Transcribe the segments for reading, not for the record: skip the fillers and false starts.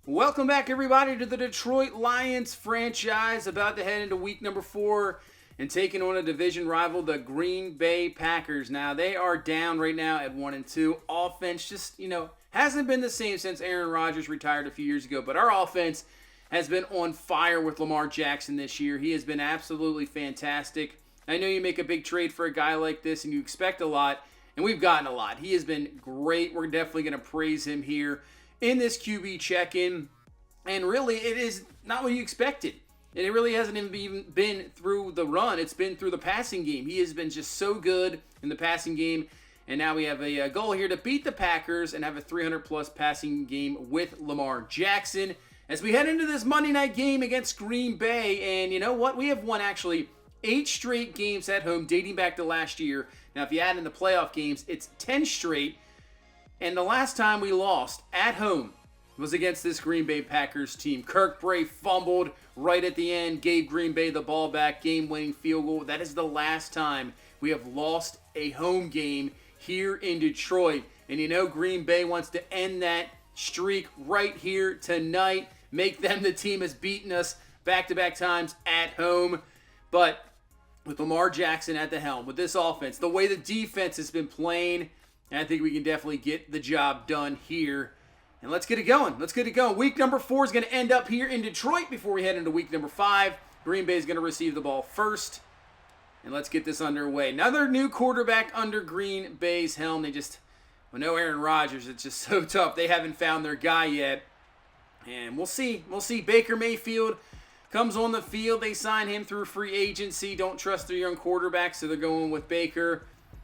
Welcome back, everybody, to the Detroit Lions franchise. About to head into week number 4 and taking on a division rival, the Green Bay Packers. Now, they are down right now at 1-2. Offense just, hasn't been the same since Aaron Rodgers retired a few years ago. But our offense has been on fire with Lamar Jackson this year. He has been absolutely fantastic. I know you make a big trade for a guy like this and you expect a lot, and we've gotten a lot. He has been great. We're definitely going to praise him here in this QB check-in, and really, it is not what you expected. And it really hasn't even been through the run. It's been through the passing game. He has been just so good in the passing game, and now we have a goal here to beat the Packers and have a 300-plus passing game with Lamar Jackson as we head into this Monday night game against Green Bay. And you know what? We have won actually 8 straight games at home dating back to last year. Now, if you add in the playoff games, it's 10 straight. And the last time we lost at home was against this Green Bay Packers team. Kirk Bray fumbled right at the end, gave Green Bay the ball back, game-winning field goal. That is the last time we have lost a home game here in Detroit. And Green Bay wants to end that streak right here tonight, make them the team has beaten us back-to-back times at home. But with Lamar Jackson at the helm, with this offense, the way the defense has been playing, I think we can definitely get the job done here. And let's get it going. Week number 4 is going to end up here in Detroit before we head into week number 5. Green Bay is going to receive the ball first. And let's get this underway. Another new quarterback under Green Bay's helm. No Aaron Rodgers, it's just so tough. They haven't found their guy yet. And we'll see. Baker Mayfield comes on the field. They sign him through free agency. Don't trust their young quarterback, so they're going with Baker.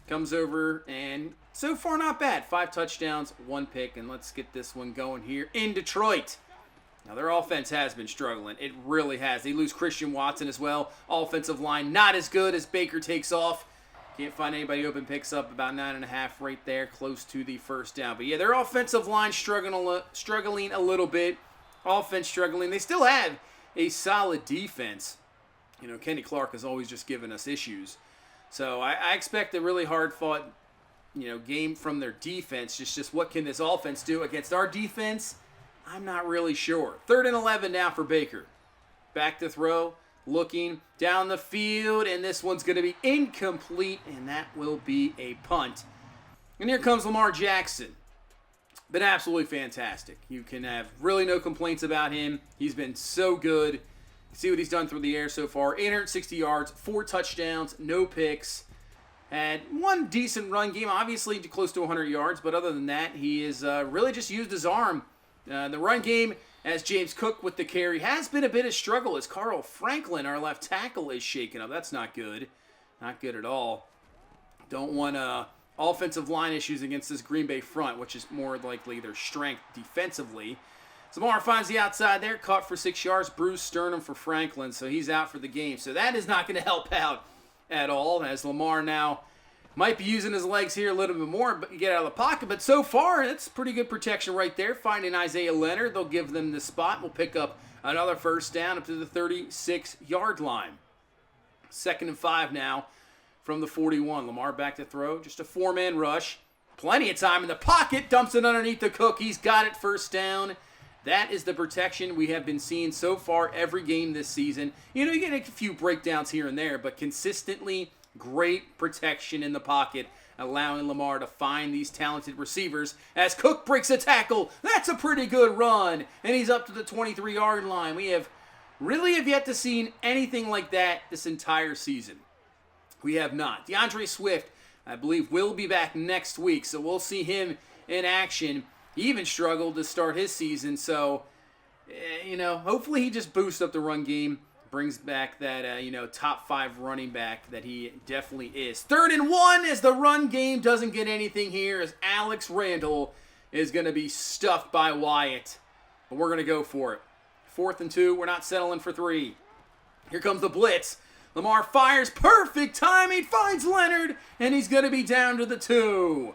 Comes over, and so far not bad. 5 touchdowns, 1 pick, and let's get this one going here in Detroit. Now, their offense has been struggling. It really has. They lose Christian Watson as well. Offensive line not as good as Baker takes off. Can't find anybody open, picks up about 9.5 right there, close to the first down. But yeah, their offensive line struggling a little bit. Offense struggling. They still have a solid defense. Kenny Clark has always just given us issues. So I expect a really hard-fought, game from their defense. Just what can this offense do against our defense? I'm not really sure. 3rd and 11 now for Baker. Back to throw, looking down the field, and this one's going to be incomplete, and that will be a punt. And here comes Lamar Jackson. Been absolutely fantastic. You can have really no complaints about him. He's been so good. See what he's done through the air so far. 860 yards, 4 touchdowns, no picks. Had 1 decent run game, obviously close to 100 yards, but other than that, he has really just used his arm. The run game, as James Cook with the carry, has been a bit of struggle as Carl Franklin, our left tackle, is shaken up. That's not good. Not good at all. Don't want offensive line issues against this Green Bay front, which is more likely their strength defensively. Lamar finds the outside there, caught for 6 yards, bruised sternum for Franklin, so he's out for the game. So that is not going to help out at all, as Lamar now might be using his legs here a little bit more, but get out of the pocket. But so far, it's pretty good protection right there. Finding Isaiah Leonard, they'll give them the spot. We'll pick up another first down up to the 36-yard line. 2nd and 5 now from the 41. Lamar back to throw, just a 4-man rush. Plenty of time in the pocket, dumps it underneath the Cook. He's got it, first down. That is the protection we have been seeing so far every game this season. You get a few breakdowns here and there, but consistently great protection in the pocket, allowing Lamar to find these talented receivers as Cook breaks a tackle. That's a pretty good run, and he's up to the 23-yard line. We have yet to see anything like that this entire season. We have not. DeAndre Swift, I believe, will be back next week, so we'll see him in action. He even struggled to start his season, so, hopefully he just boosts up the run game, brings back that, top 5 running back that he definitely is. 3rd and 1 as the run game doesn't get anything here, as Alex Randall is going to be stuffed by Wyatt. But we're going to go for it. 4th and 2, we're not settling for 3. Here comes the blitz. Lamar fires, perfect timing, finds Leonard, and he's going to be down to the 2.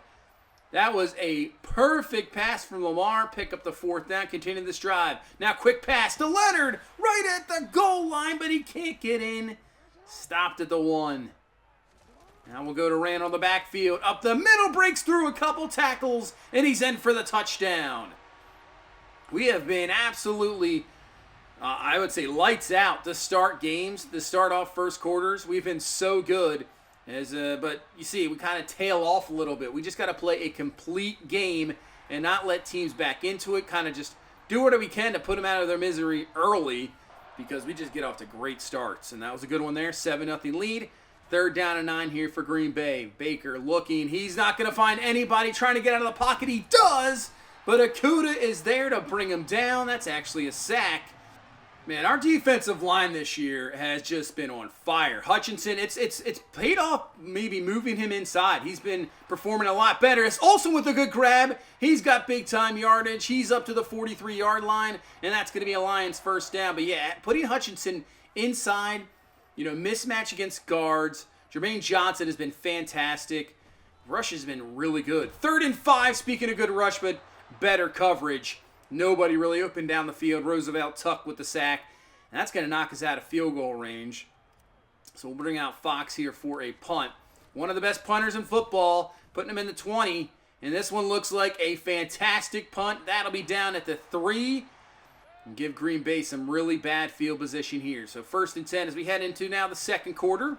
That was a perfect pass from Lamar. Pick up the 4th down, continue this drive. Now quick pass to Leonard, right at the goal line, but he can't get in. Stopped at the 1. Now we'll go to Rand on the backfield. Up the middle, breaks through a couple tackles, and he's in for the touchdown. We have been absolutely, I would say, lights out to start games, to start off first quarters. We've been so good. But you see, we kind of tail off a little bit. We just got to play a complete game and not let teams back into it. Kind of just do whatever we can to put them out of their misery early, because we just get off to great starts. And that was a good one there. 7-0 lead. 3rd down and 9 here for Green Bay. Baker looking. He's not going to find anybody trying to get out of the pocket. He does, but Okudah is there to bring him down. That's actually a sack. Man, our defensive line this year has just been on fire. Hutchinson, it's paid off maybe moving him inside. He's been performing a lot better. It's also with a good grab. He's got big-time yardage. He's up to the 43-yard line, and that's going to be a Lions first down. But, yeah, putting Hutchinson inside, mismatch against guards. Jermaine Johnson has been fantastic. Rush has been really good. 3rd and 5, speaking of good rush, but better coverage. Nobody really open down the field. Roosevelt tucked with the sack. And that's going to knock us out of field goal range. So we'll bring out Fox here for a punt. One of the best punters in football, putting him in the 20. And this one looks like a fantastic punt. That'll be down at the 3. And give Green Bay some really bad field position here. So 1st and 10 as we head into now the second quarter.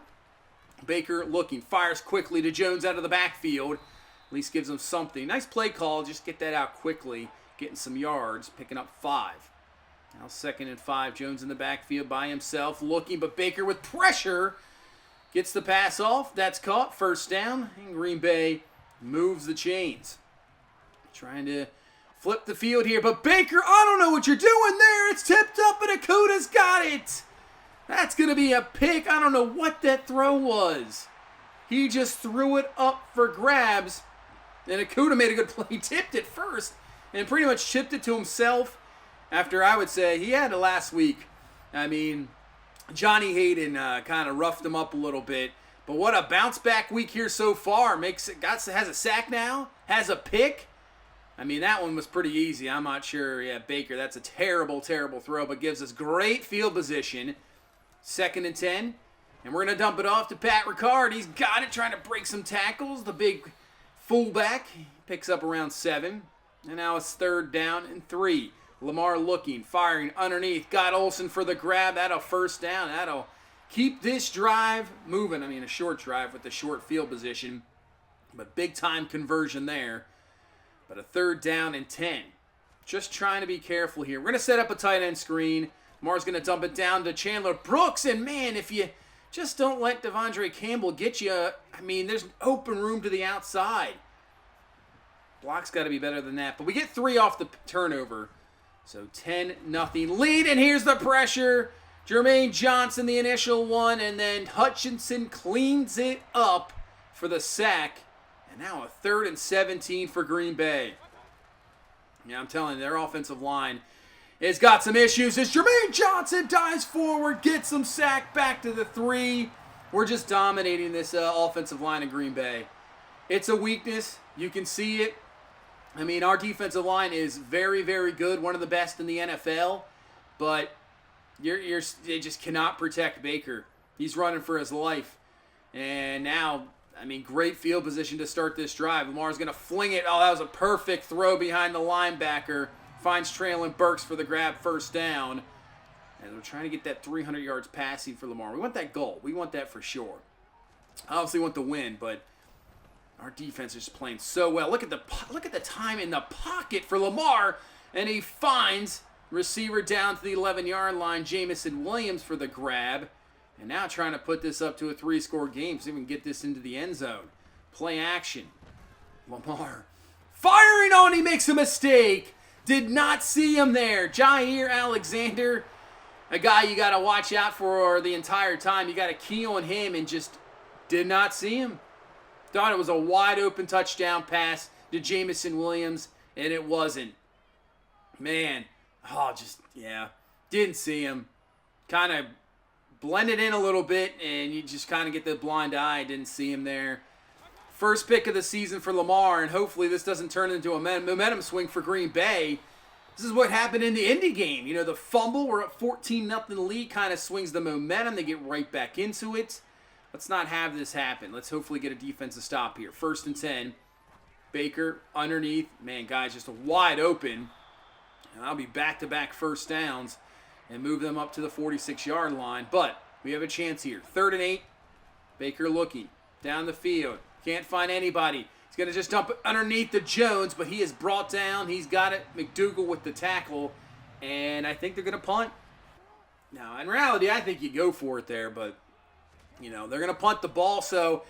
Baker looking, fires quickly to Jones out of the backfield. At least gives him something. Nice play call. Just get that out quickly. Getting some yards, picking up 5. Now 2nd and 5. Jones in the backfield by himself, looking, but Baker with pressure gets the pass off. That's caught. First down, and Green Bay moves the chains. Trying to flip the field here, but Baker, I don't know what you're doing there. It's tipped up, and Okudah's got it. That's going to be a pick. I don't know what that throw was. He just threw it up for grabs, and Okudah made a good play. He tipped it first and pretty much chipped it to himself after, I would say, he had it last week. I mean, Johnny Hayden kind of roughed him up a little bit. But what a bounce-back week here so far. Has a sack now, has a pick. I mean, that one was pretty easy. I'm not sure. Yeah, Baker, that's a terrible, terrible throw, but gives us great field position. 2nd and 10. And we're going to dump it off to Pat Ricard. He's got it, trying to break some tackles. The big fullback picks up around 7. And now it's 3rd down and 3. Lamar looking, firing underneath. Got Olsen for the grab. That'll first down. That'll keep this drive moving. I mean, a short drive with the short field position. But big-time conversion there. But a 3rd down and 10. Just trying to be careful here. We're going to set up a tight end screen. Lamar's going to dump it down to Chandler Brooks. And, man, if you just don't let Devondre Campbell get you, I mean, there's open room to the outside. Block's got to be better than that. But we get 3 off the turnover. So 10-0 lead. And here's the pressure. Jermaine Johnson, the initial one. And then Hutchinson cleans it up for the sack. And now a 3rd and 17 for Green Bay. Yeah, I'm telling you, their offensive line has got some issues. As Jermaine Johnson dives forward, gets some sack back to the 3. We're just dominating this offensive line in Green Bay. It's a weakness. You can see it. I mean, our defensive line is very, very good, one of the best in the NFL, but they just cannot protect Baker. He's running for his life. And now, I mean, great field position to start this drive. Lamar's going to fling it. Oh, that was a perfect throw behind the linebacker. Finds Traylon Burks for the grab, first down. And we're trying to get that 300 yards passing for Lamar. We want that goal. We want that for sure. Obviously want the win, but our defense is playing so well. Look at the time in the pocket for Lamar, and he finds receiver down to the 11-yard line, Jamison Williams for the grab, and now trying to put this up to a 3-score game so we can get this into the end zone. Play action. Lamar firing on, he makes a mistake. Did not see him there. Jair Alexander, a guy you got to watch out for the entire time. You got to key on him, and just did not see him. Thought it was a wide open touchdown pass to Jamison Williams, and it wasn't. Man, didn't see him. Kind of blended in a little bit, and you just kind of get the blind eye. Didn't see him there. First pick of the season for Lamar, and hopefully this doesn't turn into a momentum swing for Green Bay. This is what happened in the Indy game. You know, the fumble, we're up 14-0 lead, kind of swings the momentum. They get right back into it. Let's not have this happen. Let's hopefully get a defensive stop here. 1st and 10. Baker underneath. Man, guys, just wide open. And that'll be back-to-back first downs and move them up to the 46-yard line. But we have a chance here. 3rd and 8. Baker looking down the field. Can't find anybody. He's going to just dump it underneath the Jones, but he is brought down. He's got it. McDougal with the tackle. And I think they're going to punt. Now, in reality, I think you go for it there, but, you know, they're going to punt the ball. So,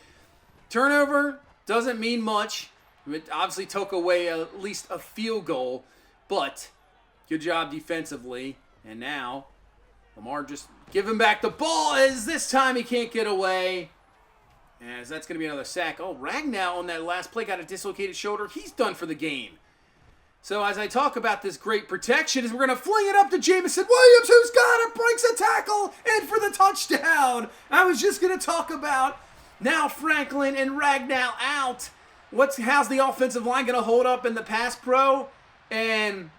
turnover doesn't mean much. It obviously took away at least a field goal, but good job defensively. And now, Lamar just giving back the ball as this time he can't get away. As that's going to be another sack. Oh, Ragnow on that last play got a dislocated shoulder. He's done for the game. So as I talk about this great protection, is we're going to fling it up to Jamison Williams, who's got it, breaks a tackle, in for the touchdown. I was just going to talk about now Franklin and Ragnow out. How's the offensive line going to hold up in the pass pro? And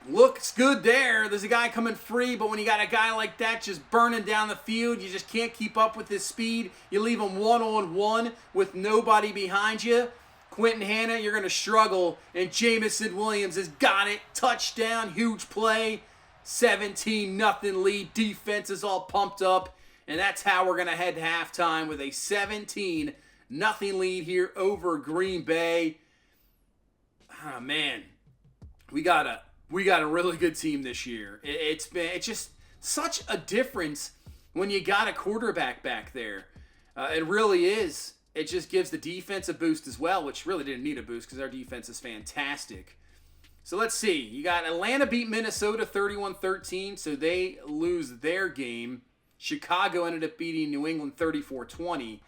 looks good there. There's a guy coming free, but when you got a guy like that just burning down the field, you just can't keep up with his speed. You leave him one-on-one with nobody behind you. Quentin Hanna, you're going to struggle, and Jamison Williams has got it. Touchdown, huge play, 17-0 lead. Defense is all pumped up, and that's how we're going to head to halftime with a 17-0 lead here over Green Bay. Ah, man, we got a really good team this year. It's just such a difference when you got a quarterback back there. It really is. It just gives the defense a boost as well, which really didn't need a boost because our defense is fantastic. So let's see. You got Atlanta beat Minnesota 31-13, so they lose their game. Chicago ended up beating New England 34-20.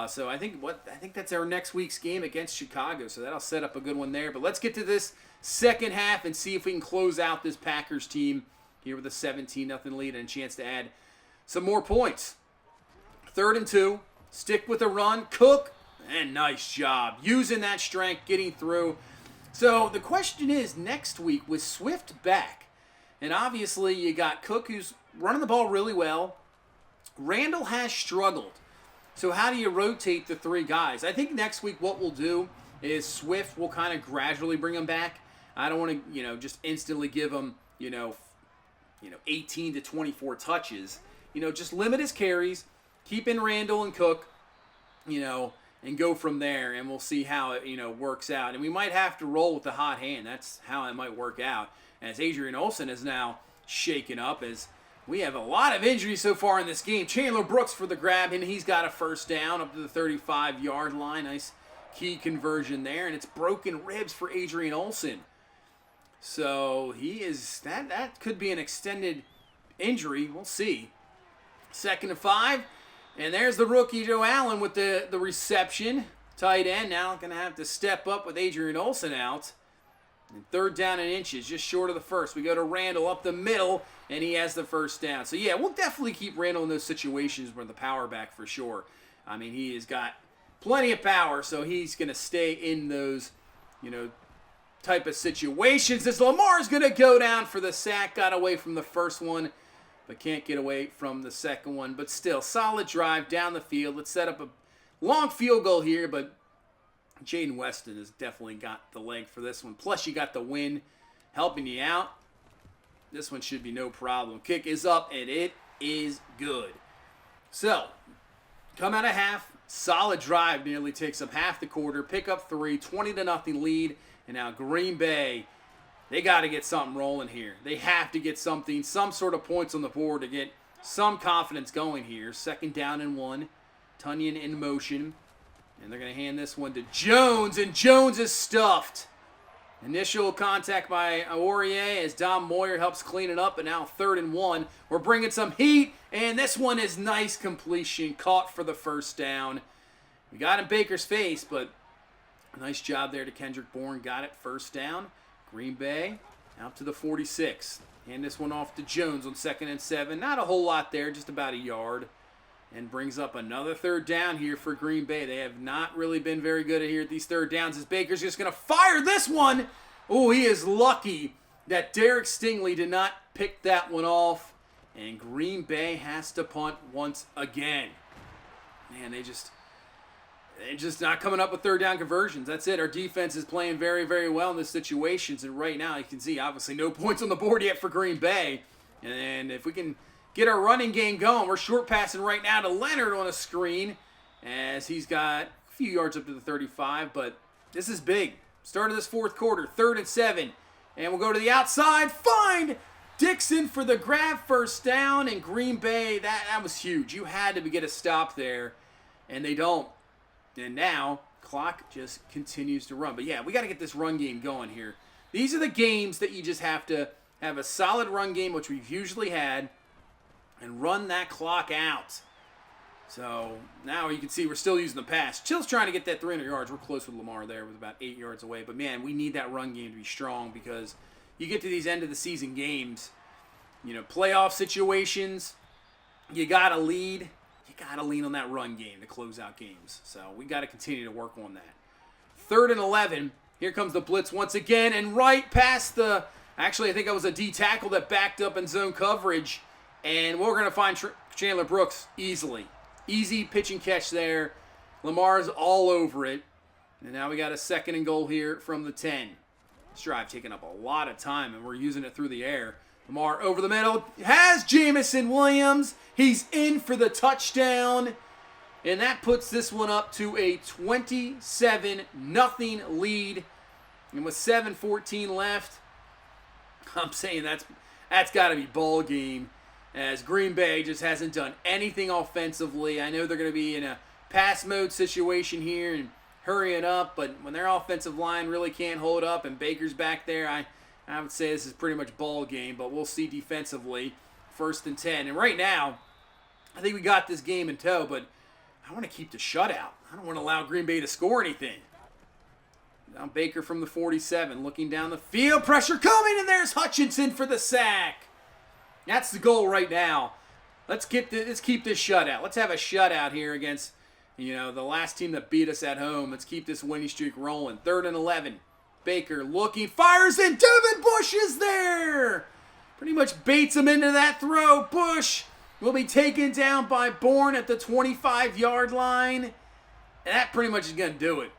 So I think that's our next week's game against Chicago, so that'll set up a good one there. But let's get to this second half and see if we can close out this Packers team here with a 17-0 lead and a chance to add some more points. 3rd and 2. Stick with the run. Cook, and nice job. Using that strength, getting through. So the question is, next week with Swift back, and obviously you got Cook who's running the ball really well. Randall has struggled. So how do you rotate the 3 guys? I think next week what we'll do is Swift will kind of gradually bring him back. I don't want to, just instantly give him, 18 to 24 touches. Just limit his carries. Keep in Randall and Cook, and go from there, and we'll see how it, works out. And we might have to roll with the hot hand. That's how it might work out. As Adrian Olsen is now shaken up, as we have a lot of injuries so far in this game. Chandler Brooks for the grab, and he's got a first down up to the 35-yard line. Nice key conversion there, and it's broken ribs for Adrian Olsen. So he is that could be an extended injury. We'll see. 2nd and 5. And there's the rookie Joe Allen with the reception. Tight end now going to have to step up with Adrian Olsen out. And 3rd down and inches, just short of the first. We go to Randall up the middle, and he has the first down. So, yeah, we'll definitely keep Randall in those situations where the power back for sure. I mean, he has got plenty of power, so he's going to stay in those, type of situations. As Lamar's going to go down for the sack. Got away from the first one, but can't get away from the second one. But still, solid drive down the field. Let's set up a long field goal here, but Jaden Weston has definitely got the leg for this one. Plus, you got the win helping you out. This one should be no problem. Kick is up, and it is good. So, come out of half. Solid drive. Nearly takes up half the quarter. Pick up 3. 20-0 lead. And now Green Bay, they got to get something rolling here. They have to get some sort of points on the board to get some confidence going here. 2nd down and 1. Tunyon in motion. And they're going to hand this one to Jones, and Jones is stuffed. Initial contact by Aurier as Dom Moyer helps clean it up, and now 3rd and 1. We're bringing some heat, and this one is nice completion, caught for the first down. We got in Baker's face, but nice job there to Kendrick Bourne. Got it, first down. Green Bay out to the 46. Hand this one off to Jones on 2nd and 7. Not a whole lot there, just about a yard. And brings up another 3rd down here for Green Bay. They have not really been very good here at these 3rd downs, as Baker's just going to fire this one. Oh, he is lucky that Derek Stingley did not pick that one off. And Green Bay has to punt once again. Man, they just... and just not coming up with third down conversions. That's it. Our defense is playing very, very well in this situations. And right now, you can see, obviously, no points on the board yet for Green Bay. And if we can get our running game going, we're short passing right now to Leonard on a screen, as he's got a few yards up to the 35. But this is big. Start of this fourth quarter, 3rd and 7. And we'll go to the outside, find Dixon for the grab, first down. And Green Bay, that was huge. You had to get a stop there, and they don't. And now, clock just continues to run. But yeah, we got to get this run game going here. These are the games that you just have to have a solid run game, which we've usually had, and run that clock out. So now you can see we're still using the pass. Chill's trying to get that 300 yards. We're close with Lamar there with about 8 yards away. But man, we need that run game to be strong, because you get to these end of the season games, playoff situations, you got to lead. You got to lean on that run game to close out games. So we got to continue to work on that. 3rd and 11. Here comes the blitz once again, and right past the, actually I think that was a D tackle that backed up in zone coverage, and we're going to find Chandler Brooks easily. Easy pitch and catch there. Lamar's all over it. And now we got a 2nd and goal here from the 10. This drive taking up a lot of time, and we're using it through the air. Lamar over the middle, has Jamison Williams. He's in for the touchdown. And that puts this one up to a 27-0 lead. And with 7:14 left, I'm saying that's got to be ball game, as Green Bay just hasn't done anything offensively. I know they're going to be in a pass mode situation here and hurrying up, but when their offensive line really can't hold up and Baker's back there, I would say this is pretty much ball game, but we'll see defensively. 1st and 10. And right now, I think we got this game in tow, but I want to keep the shutout. I don't want to allow Green Bay to score anything. Now Baker from the 47, looking down the field. Pressure coming, and there's Hutchinson for the sack. That's the goal right now. Let's keep this shutout. Let's have a shutout here against, the last team that beat us at home. Let's keep this winning streak rolling. 3rd and 11. Baker looking, fires, and Devin Bush is there. Pretty much baits him into that throw. Bush will be taken down by Bourne at the 25-yard line. And that pretty much is going to do it.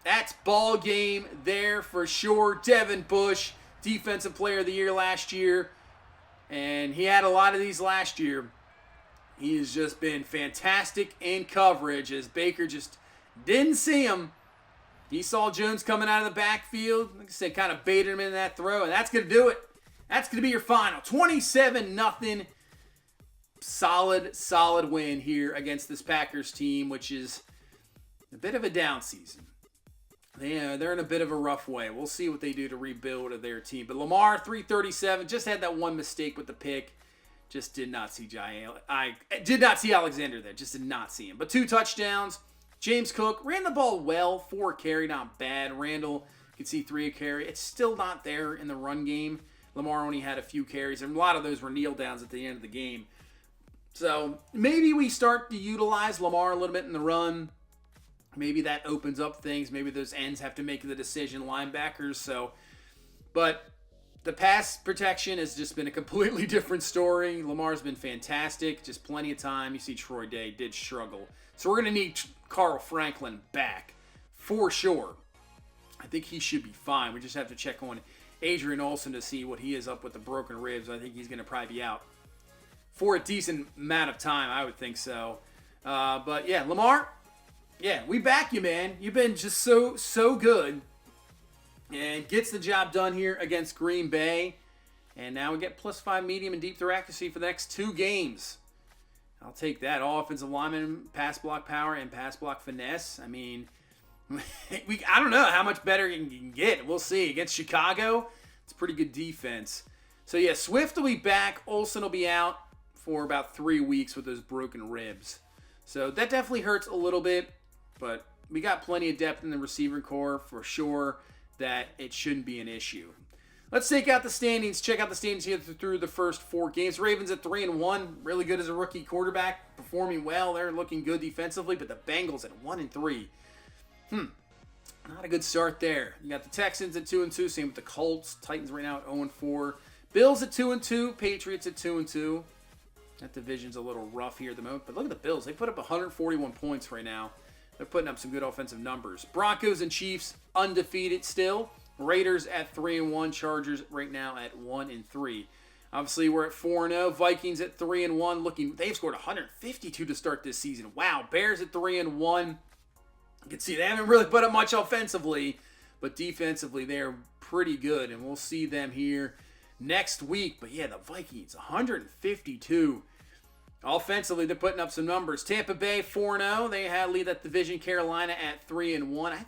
That's ball game there for sure. Devin Bush, Defensive Player of the Year last year. And he had a lot of these last year. He has just been fantastic in coverage, as Baker just didn't see him. He saw Jones coming out of the backfield. Like I said, kind of baited him in that throw, and that's going to do it. That's going to be your final. 27-0. Solid win here against this Packers team, which is a bit of a down season. They're in a bit of a rough way. We'll see what they do to rebuild their team. But Lamar, 337, just had that one mistake with the pick. Just did not see I did not see Alexander there. Just did not see him. But 2 touchdowns. James Cook ran the ball well, 4 carry, not bad. Randall, you can see 3 carry. It's still not there in the run game. Lamar only had a few carries, and a lot of those were kneel downs at the end of the game. So maybe we start to utilize Lamar a little bit in the run. Maybe that opens up things. Maybe those ends have to make the decision, linebackers. But the pass protection has just been a completely different story. Lamar's been fantastic, just plenty of time. You see Troy Day did struggle. So we're going to need Carl Franklin back for sure. I think he should be fine. We just have to check on Adrian Olsen to see what he is up with the broken ribs. I think he's going to probably be out for a decent amount of time. I would think so. But yeah, Lamar, yeah, we back you, man. You've been just so good. And gets the job done here against Green Bay. And now we get +5 medium and deep throw accuracy for the next 2 games. I'll take that. All offensive lineman, pass block power, and pass block finesse. I mean, I don't know how much better you can get. We'll see. Against Chicago, it's a pretty good defense. So, yeah, Swift will be back. Olsen will be out for about 3 weeks with those broken ribs. So that definitely hurts a little bit. But we got plenty of depth in the receiver core for sure that it shouldn't be an issue. Let's take out the standings. Check out the standings here through the first 4 games. Ravens at 3-1. Really good as a rookie quarterback. Performing well. They're looking good defensively. But the Bengals at 1-3. Not a good start there. You got the Texans at 2-2. Same with the Colts. Titans right now at 0-4. Bills at 2-2. Patriots at 2-2. That division's a little rough here at the moment. But look at the Bills. They put up 141 points right now. They're putting up some good offensive numbers. Broncos and Chiefs undefeated still. Raiders at 3-1. Chargers right now at 1-3. Obviously, we're at 4-0. Vikings at 3-1. They've scored 152 to start this season. Wow. Bears at 3-1. You can see they haven't really put up much offensively, but defensively they're pretty good, and we'll see them here next week. But yeah, the Vikings 152. Offensively, they're putting up some numbers. Tampa Bay 4-0. They lead that division. Carolina at 3-1. I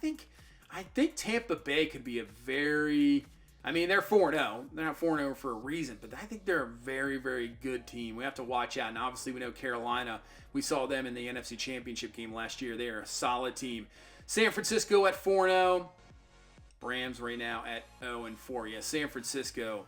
think Tampa Bay could be a very... they're 4-0. They're not 4-0 for a reason, but I think they're a very, very good team. We have to watch out. And obviously, we know Carolina. We saw them in the NFC Championship game last year. They are a solid team. San Francisco at 4-0. Rams right now at 0-4. Yeah, San Francisco...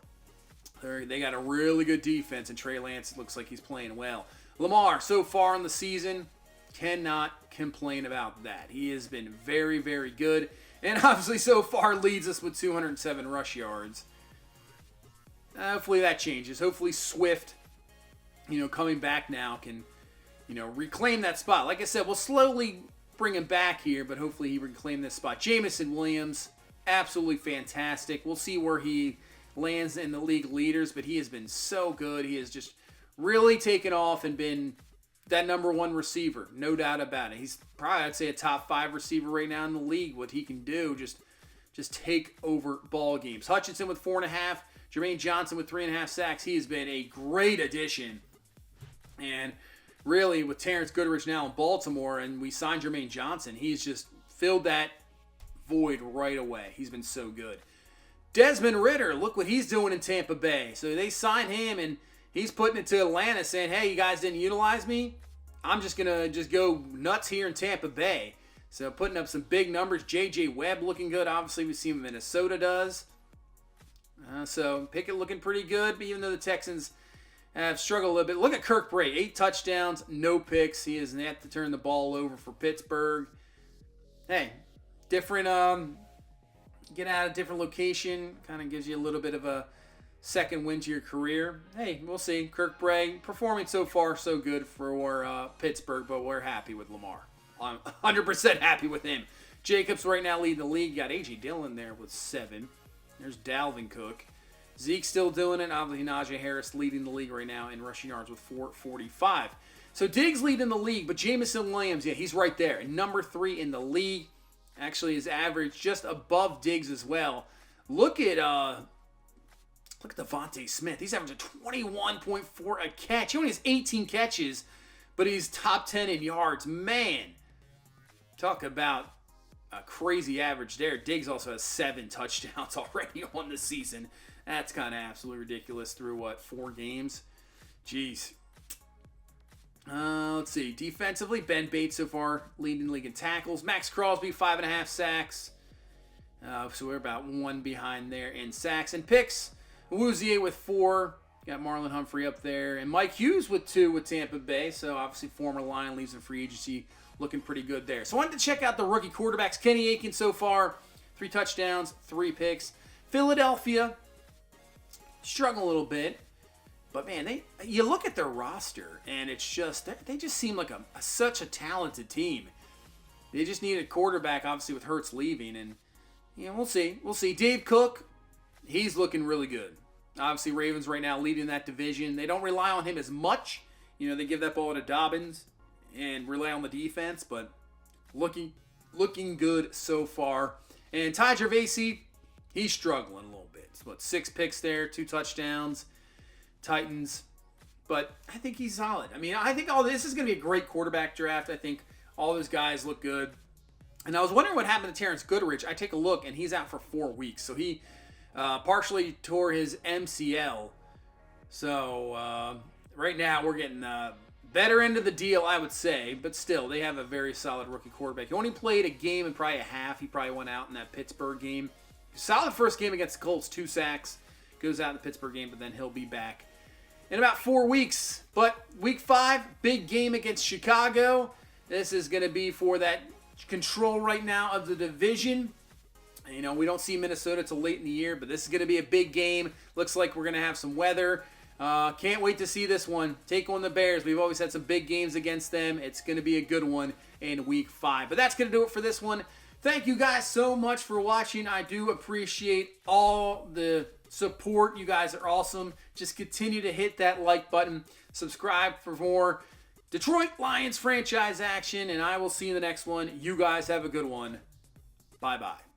They got a really good defense, and Trey Lance looks like he's playing well. Lamar, so far in the season, cannot complain about that. He has been very, very good, and obviously so far leads us with 207 rush yards. Hopefully that changes. Hopefully Swift, coming back now can, reclaim that spot. Like I said, we'll slowly bring him back here, but hopefully he reclaim this spot. Jamison Williams, absolutely fantastic. We'll see where he lands in the league leaders, but he has been so good. He has just really taken off and been that number one receiver, no doubt about it. He's probably, I'd say, a top 5 receiver right now in the league. What he can do, just take over ball games. Hutchinson with 4.5, Jermaine Johnson with 3.5 sacks. He has been a great addition. And really, with Terrence Goodrich now in Baltimore, and we signed Jermaine Johnson, he's just filled that void right away. He's been so good. Desmond Ridder, look what he's doing in Tampa Bay. So they signed him, and he's putting it to Atlanta saying, hey, you guys didn't utilize me. I'm just going to go nuts here in Tampa Bay. So putting up some big numbers. J.J. Webb looking good. Obviously, we see what Minnesota does. So Pickett looking pretty good, but even though the Texans have struggled a little bit. Look at Kirk Bray, 8 touchdowns, no picks. He has yet to turn the ball over for Pittsburgh. Hey, different... Get out of a different location, kind of gives you a little bit of a second win to your career. Hey, we'll see. Kirk Bray performing so far so good for Pittsburgh, but we're happy with Lamar. I'm 100% happy with him. Jacobs right now leading the league. You got A.J. Dillon there with 7. There's Dalvin Cook. Zeke still doing it. Obviously, Najee Harris leading the league right now in rushing yards with 445. So Diggs leading the league, but Jamison Williams, yeah, he's right there. Number 3 in the league. Actually, his average just above Diggs as well. Look at Devontae Smith. He's averaging 21.4 a catch. He only has 18 catches, but he's top 10 in yards. Man, talk about a crazy average there. Diggs also has 7 touchdowns already on the season. That's kind of absolutely ridiculous through, 4 games? Jeez. Let's see. Defensively, Ben Bates so far leading the league in tackles. Max Crosby, 5.5 sacks. So we're about 1 behind there in sacks. And picks, Woozier with 4. Got Marlon Humphrey up there. And Mike Hughes with 2 with Tampa Bay. So obviously former Lion leaves in free agency. Looking pretty good there. So I wanted to check out the rookie quarterbacks. Kenny Aiken so far, 3 touchdowns, 3 picks. Philadelphia, struggling a little bit. But man, you look at their roster, and it's just they just seem like such a talented team. They just need a quarterback, obviously with Hurts leaving, and we'll see. We'll see. Dave Cook, he's looking really good. Obviously, Ravens right now leading that division. They don't rely on him as much. They give that ball to Dobbins and rely on the defense, but looking good so far. And Ty Gervasi, he's struggling a little bit. So 6 picks there, 2 touchdowns. Titans, but I think he's solid. I think all this is going to be a great quarterback draft. I think all those guys look good. And I was wondering what happened to Terrence Goodrich. I take a look, and he's out for 4 weeks. So he partially tore his MCL. So right now we're getting better end of the deal, I would say. But still, they have a very solid rookie quarterback. He only played a game and probably a half. He probably went out in that Pittsburgh game. Solid first game against the Colts, 2 sacks. Goes out in the Pittsburgh game, but then he'll be back in about 4 weeks. But week 5, big game against Chicago. This is going to be for that control right now of the division. We don't see Minnesota till late in the year, but this is going to be a big game. Looks like we're going to have some weather. Can't wait to see this one. Take on the Bears. We've always had some big games against them. It's going to be a good one in Week 5. But that's going to do it for this one. Thank you guys so much for watching. I do appreciate all the support. You guys are awesome. Just continue to hit that like button. Subscribe for more Detroit Lions franchise action. And I will see you in the next one. You guys have a good one. Bye-bye.